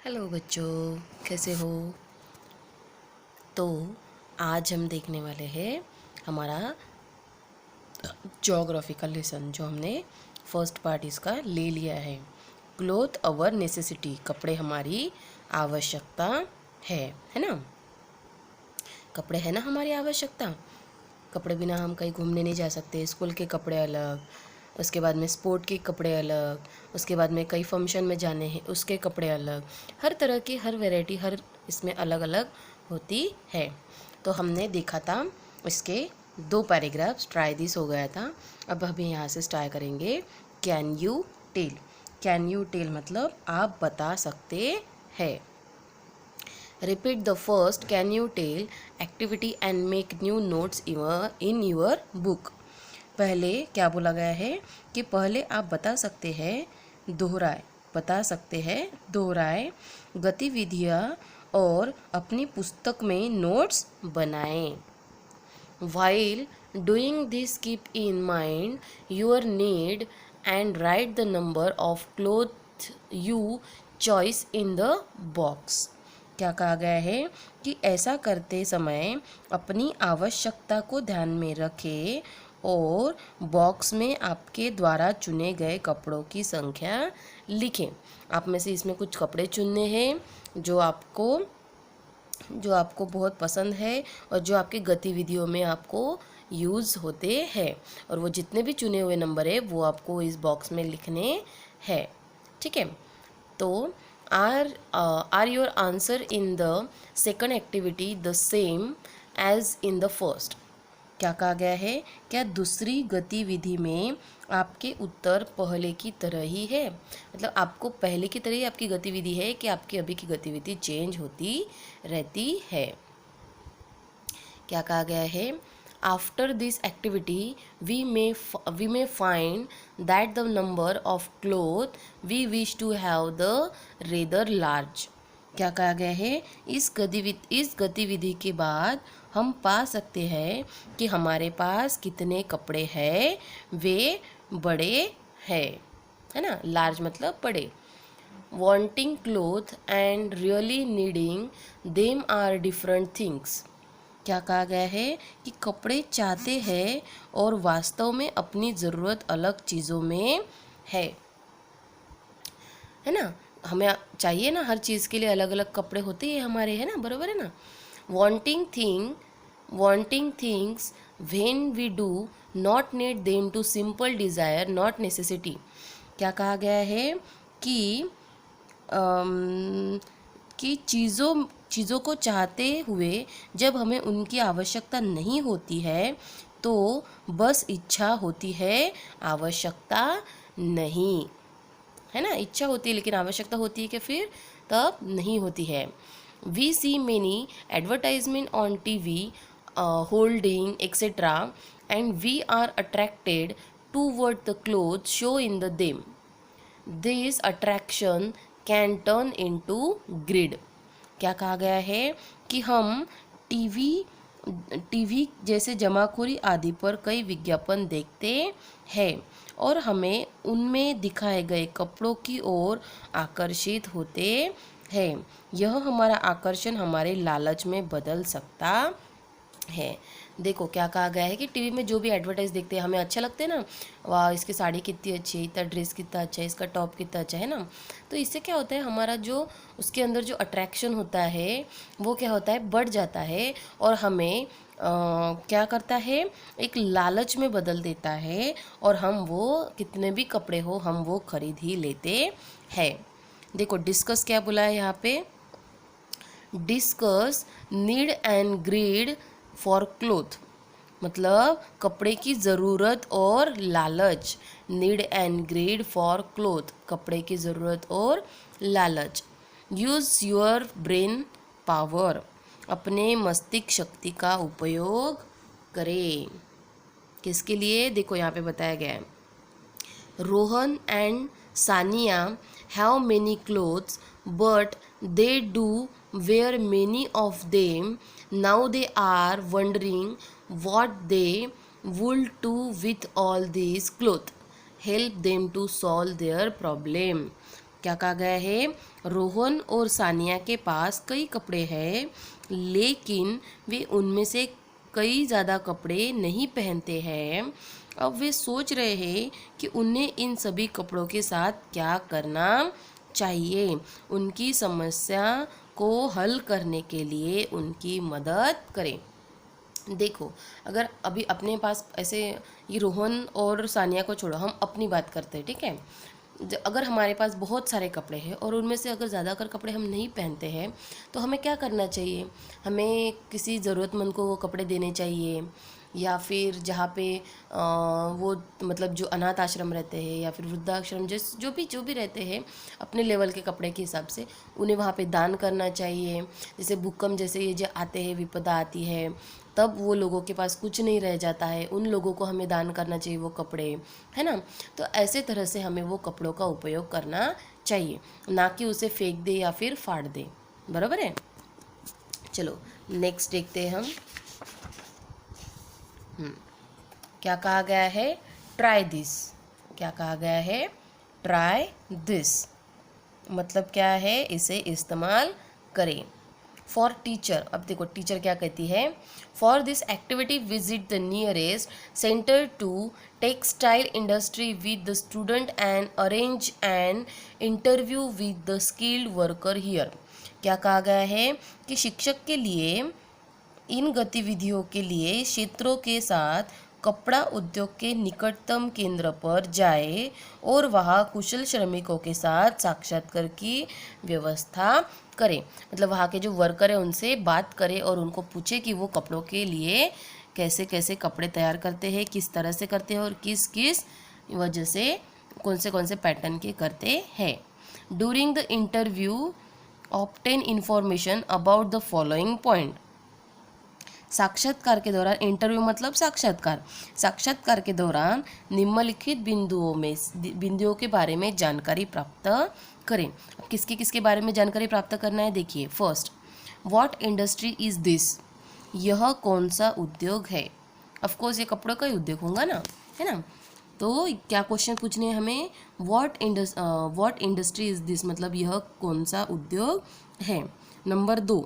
Hello बच्चों, कैसे हो। तो आज हम देखने वाले हैं हमारा ज्योग्राफी का लेसन जो हमने फर्स्ट पार्ट इसका ले लिया है। क्लोथ अवर नेसेसिटी, कपड़े हमारी आवश्यकता है ना। कपड़े है ना हमारी आवश्यकता। कपड़े बिना हम कहीं घूमने नहीं जा सकते। स्कूल के कपड़े अलग, उसके बाद में स्पोर्ट के कपड़े अलग, उसके बाद में कई फंक्शन में जाने हैं उसके कपड़े अलग। हर तरह की हर वैरायटी हर इसमें अलग अलग होती है। तो हमने देखा था इसके 2 पैराग्राफ्स, ट्राई दिस हो गया था। अब अभी यहाँ से स्टार्ट करेंगे। Can you tell. Can you tell मतलब आप बता सकते हैं। Repeat the first can you tell activity and make new notes in your book. पहले क्या बोला गया है कि पहले आप बता सकते हैं दोहराए, बता सकते हैं दोहराए गतिविधियाँ और अपनी पुस्तक में नोट्स बनाएं। While doing this, keep in mind your need and write the number of clothes you choose in the box. क्या कहा गया है कि ऐसा करते समय अपनी आवश्यकता को ध्यान में रखें और बॉक्स में आपके द्वारा चुने गए कपड़ों की संख्या लिखें। आप में से इसमें कुछ कपड़े चुनने हैं जो आपको बहुत पसंद है और जो आपकी गतिविधियों में आपको यूज़ होते हैं, और वो जितने भी चुने हुए नंबर है वो आपको इस बॉक्स में लिखने हैं। ठीक है। तो are your answer in the second activity the same as in the first. क्या कहा गया है, क्या दूसरी गतिविधि में आपके उत्तर पहले की तरह ही है। मतलब आपको पहले की तरह ही आपकी गतिविधि है कि आपकी अभी की गतिविधि चेंज होती रहती है। क्या कहा गया है, after this activity we may find that the number of cloth we wish to have the rather large. क्या कहा गया है, इस गतिविधि के बाद हम पा सकते हैं कि हमारे पास कितने कपड़े हैं, वे बड़े हैं, है ना। लार्ज मतलब बड़े। Wanting cloth and really needing them are different things. क्या कहा गया है कि कपड़े चाहते हैं और वास्तव में अपनी ज़रूरत अलग चीज़ों में है ना। हमें चाहिए ना, हर चीज़ के लिए अलग अलग कपड़े होते हैं हमारे, है ना, बराबर है ना। Wanting things when we do not need them to simple desire not necessity. क्या कहा गया है कि कि चीज़ों को चाहते हुए जब हमें उनकी आवश्यकता नहीं होती है तो बस इच्छा होती है, आवश्यकता नहीं, है ना। इच्छा होती है लेकिन आवश्यकता होती है कि फिर तब नहीं होती है। We see many advertisement on TV holding etcetera and we are attracted toward the cloth show in the them. This attraction can turn into greed. क्या कहा गया है कि हम टीवी जैसे जमाखोरी आदि पर कई विज्ञापन देखते हैं और हमें उनमें दिखाए गए कपड़ों की ओर आकर्षित होते हैं। यह हमारा आकर्षण हमारे लालच में बदल सकता है। देखो क्या कहा गया है कि टीवी में जो भी एडवर्टाइज देखते हैं हमें अच्छा लगता है ना, वाह इसकी साड़ी कितनी अच्छी है, इतना ड्रेस कितना अच्छा है, इसका टॉप कितना अच्छा है ना। तो इससे क्या होता है, हमारा जो उसके अंदर जो अट्रैक्शन होता है वो क्या होता है, बढ़ जाता है और हमें क्या करता है, एक लालच में बदल देता है और हम वो कितने भी कपड़े हो हम वो खरीद ही लेते हैं। देखो डिस्कस क्या बोला है यहाँ पे, discuss need and greed for cloth, मतलब कपड़े की ज़रूरत और लालच। Need and greed for cloth, कपड़े की ज़रूरत और लालच। यूज़ योर ब्रेन पावर, अपने मस्तिष्क शक्ति का उपयोग करें। किसके लिए, देखो यहाँ पे बताया गया है, Rohan and Sania have many clothes but they do wear many of them. Now they are wondering what they would do with all these clothes. Help them to solve their problem. क्या कहा गया है, रोहन और सानिया के पास कई कपड़े हैं, लेकिन वे उनमें से कई ज़्यादा कपड़े नहीं पहनते हैं। अब वे सोच रहे हैं कि उन्हें इन सभी कपड़ों के साथ क्या करना चाहिए। उनकी समस्या को हल करने के लिए उनकी मदद करें। देखो, अगर अभी अपने पास ऐसे, ये रोहन और सानिया को छोड़ो, हम अपनी बात करते हैं, ठीक है। अगर हमारे पास बहुत सारे कपड़े हैं और उनमें से अगर ज़्यादातर कपड़े हम नहीं पहनते हैं तो हमें क्या करना चाहिए, हमें किसी ज़रूरतमंद को वो कपड़े देने चाहिए, या फिर जहाँ पे वो मतलब जो अनाथ आश्रम रहते हैं या फिर वृद्धाश्रम, जो भी रहते हैं, अपने लेवल के कपड़े के हिसाब से उन्हें वहाँ पे दान करना चाहिए। जैसे भूकंप जैसे ये जो आते हैं, विपदा आती है, तब वो लोगों के पास कुछ नहीं रह जाता है, उन लोगों को हमें दान करना चाहिए वो कपड़े, है ना। तो ऐसे तरह से हमें वो कपड़ों का उपयोग करना चाहिए, ना कि उसे फेंक दे या फिर फाड़ दे। बराबर है। चलो नेक्स्ट देखते हैं हम। क्या कहा गया है, ट्राई दिस। क्या कहा गया है, ट्राई दिस मतलब क्या है, इसे इस्तेमाल करें। फॉर टीचर, अब देखो टीचर क्या कहती है, for this activity visit the nearest centre to textile industry with the student and arrange an interview with the skilled worker here. क्या कहा गया है कि शिक्षक के लिए इन गतिविधियों के लिए क्षेत्रों के साथ कपड़ा उद्योग के निकटतम केंद्र पर जाए और वहाँ कुशल श्रमिकों के साथ साक्षात्कार की व्यवस्था करें। मतलब वहाँ के जो वर्कर है उनसे बात करें और उनको पूछे कि वो कपड़ों के लिए कैसे कैसे कपड़े तैयार करते हैं, किस तरह से करते हैं और किस किस वजह से कौन से पैटर्न के करते हैं। During the interview obtain information about the following point. साक्षात्कार के दौरान, इंटरव्यू मतलब साक्षात्कार के दौरान निम्नलिखित बिंदुओं के बारे में जानकारी प्राप्त करें। अब किसके बारे में जानकारी प्राप्त करना है, देखिए। First, what industry is this, यह कौन सा उद्योग है। ऑफ कोर्स ये कपड़ों का ही उद्योग होगा ना, है ना। तो क्या क्वेश्चन पूछने हैं हमें, व्हाट इंडस्ट्री इज दिस मतलब यह कौन सा उद्योग है। Number 2,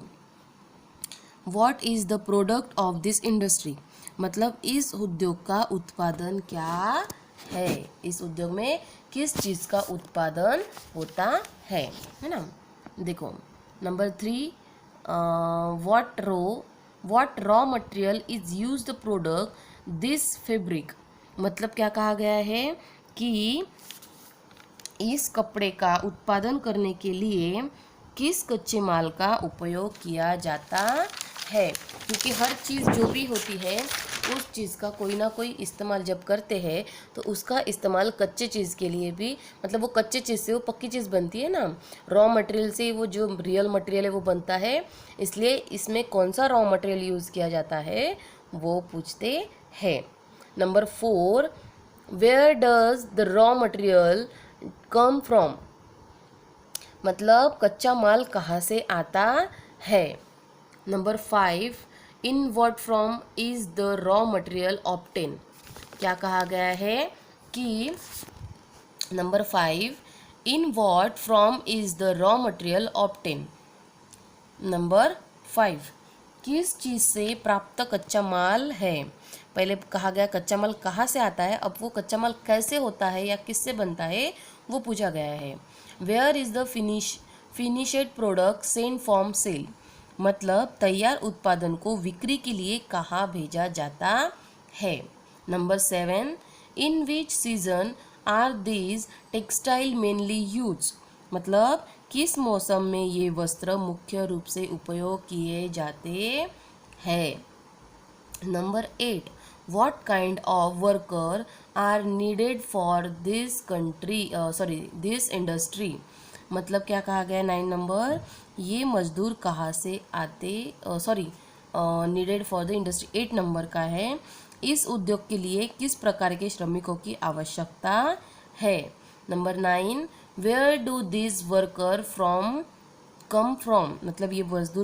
what is the product of this industry मतलब इस उद्योग का उत्पादन क्या है, इस उद्योग में किस चीज़ का उत्पादन होता है ना। देखो number 3, what raw material is use the product this fabric मतलब क्या कहा गया है कि इस कपड़े का उत्पादन करने के लिए किस कच्चे माल का उपयोग किया जाता है। क्योंकि हर चीज़ जो भी होती है उस चीज़ का कोई ना कोई इस्तेमाल जब करते हैं तो उसका इस्तेमाल कच्चे चीज़ के लिए भी, मतलब वो कच्चे चीज़ से वो पक्की चीज़ बनती है ना, रॉ मटेरियल से वो जो रियल मटेरियल है वो बनता है। इसलिए इसमें कौन सा रॉ मटेरियल यूज़ किया जाता है वो पूछते हैं। Number 4, where does the raw material come from मतलब कच्चा माल कहाँ से आता है। Number 5, in what from is the raw material obtain क्या कहा गया है कि number 5, in what from is the raw material obtain. Number 5, किस चीज़ से प्राप्त कच्चा माल है। पहले कहा गया कच्चा माल कहाँ से आता है, अब वो कच्चा माल कैसे होता है या किससे बनता है वो पूछा गया है। Where is the finished product sent from sale मतलब तैयार उत्पादन को बिक्री के लिए कहाँ भेजा जाता है। Number 7, in which season are these textile mainly use मतलब किस मौसम में ये वस्त्र मुख्य रूप से उपयोग किए जाते हैं। Number 8, what kind of worker are needed for this industry मतलब क्या कहा गया 9 नंबर, ये मजदूर कहाँ से आते needed for the industry 8 number का है, इस उद्योग के लिए किस प्रकार के श्रमिकों की आवश्यकता है। Number 9, where do this worker come from मतलब ये मजदूर